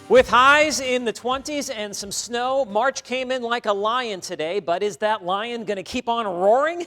With highs in the 20s and some snow, March came in like a lion today, but is that lion going to keep on roaring?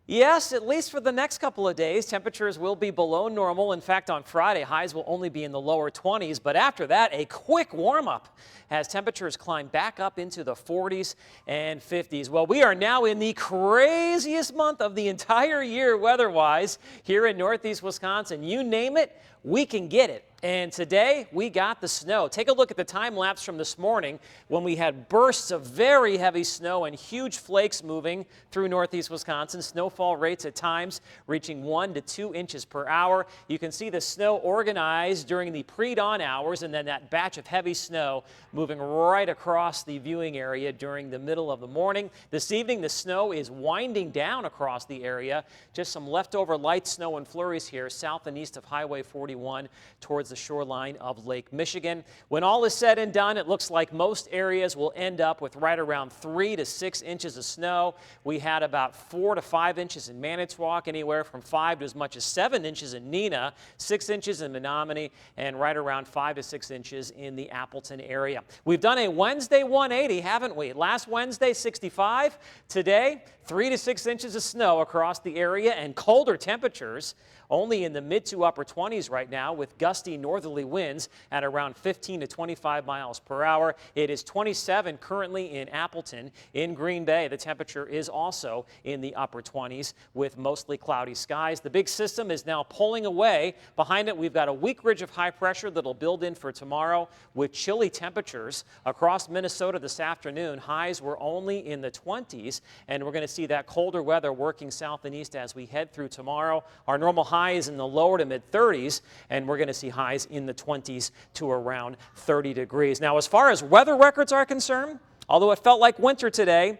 Yes, at least for the next couple of days. Temperatures will be below normal. In fact, on Friday, highs will only be in the lower 20s, but after that, a quick warm-up as temperatures climb back up into the 40s and 50s. Well, we are now in the craziest month of the entire year weather-wise here in Northeast Wisconsin. You name it, we can get it. And today, we got the snow. Take a look at the time lapse from this morning when we had bursts of very heavy snow and huge flakes moving through Northeast Wisconsin. Snowfall rates at times reaching 1 to 2 inches per hour. You can see the snow organized during the pre-dawn hours and then that batch of heavy snow moving right across the viewing area during the middle of the morning. This evening, the snow is winding down across the area. Just some leftover light snow and flurries here south and east of Highway 41 towards the shoreline of Lake Michigan. When all is said and done, it looks like most areas will end up with right around 3 to 6 inches of snow. We had about 4 to 5 inches in Manitowoc, anywhere from 5 to as much as 7 inches in Neenah, 6 inches in Menominee, and right around 5 to 6 inches in the Appleton area. We've done a Wednesday 180, haven't we? Last Wednesday, 65. Today, 3 to 6 inches of snow across the area and colder temperatures. Only in the mid to upper 20s right now with gusty northerly winds at around 15 to 25 miles per hour. It is 27 currently in Appleton. In Green Bay, the temperature is also in the upper 20s with mostly cloudy skies. The big system is now pulling away. Behind it, we've got a weak ridge of high pressure that'll build in for tomorrow with chilly temperatures across Minnesota this afternoon. Highs were only in the 20s, and we're going to see that colder weather working south and east as we head through tomorrow. Our normal highs in the lower to mid 30s, and we're going to see highs in the 20s to around 30 degrees. Now, as far as weather records are concerned, although it felt like winter today,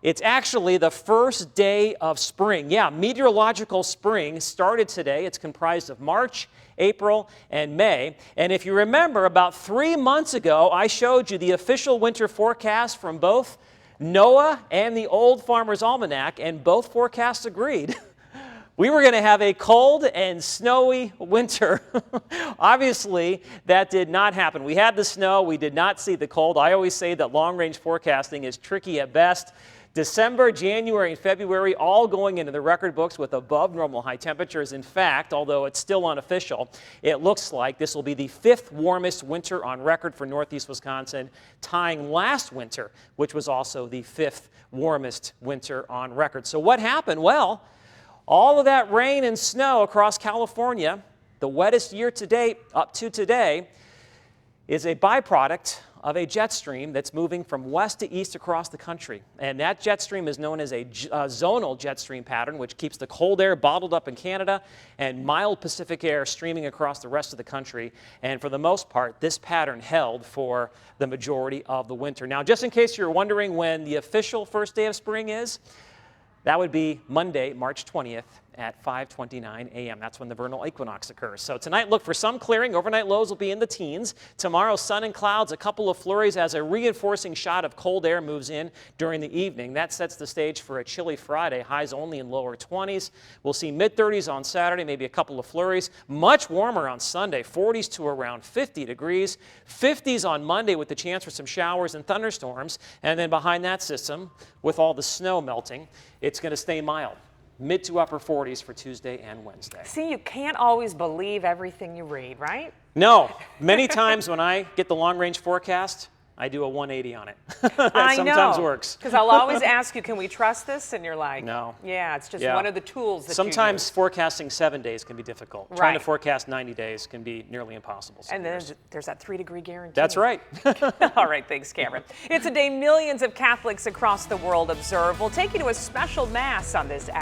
it's actually the first day of spring. Yeah, meteorological spring started today. It's comprised of March, April, and May. And if you remember, about 3 months ago, I showed you the official winter forecast from both NOAA and the Old Farmer's Almanac, and both forecasts agreed. We were going to have a cold and snowy winter. Obviously, that did not happen. We had the snow. We did not see the cold. I always say that long-range forecasting is tricky at best. December, January, and February all going into the record books with above normal high temperatures. In fact, although it's still unofficial, it looks like this will be the 5th warmest winter on record for Northeast Wisconsin, tying last winter, which was also the 5th warmest winter on record. So what happened? Well, all of that rain and snow across California, the wettest year to date up to today, is a byproduct of a jet stream that's moving from west to east across the country. And that jet stream is known as a zonal jet stream pattern, which keeps the cold air bottled up in Canada and mild Pacific air streaming across the rest of the country. And for the most part, this pattern held for the majority of the winter. Now, just in case you're wondering when the official first day of spring is, that would be Monday, March 20th at 5:29 a.m. That's when the vernal equinox occurs. So tonight, look for some clearing. Overnight lows will be in the teens. Tomorrow, sun and clouds, a couple of flurries as a reinforcing shot of cold air moves in during the evening. That sets the stage for a chilly Friday. Highs only in lower 20s. We'll see mid-30s on Saturday, maybe a couple of flurries. Much warmer on Sunday, 40s to around 50 degrees. 50s on Monday with the chance for some showers and thunderstorms. And then behind that system, with all the snow melting, it's going to stay mild. Mid to upper 40s for Tuesday and Wednesday. See, you can't always believe everything you read, right? No. Many times when I get the long-range forecast, I do a 180 on it. That sometimes works. Because I'll always ask you, can we trust this? And you're like, no. Yeah, it's just one of the tools that sometimes you use. Forecasting 7 days can be difficult. Right. Trying to forecast 90 days can be nearly impossible. And then there's that 3-degree guarantee. That's right. All right, thanks, Cameron. It's a day millions of Catholics across the world observe. We'll take you to a special mass on this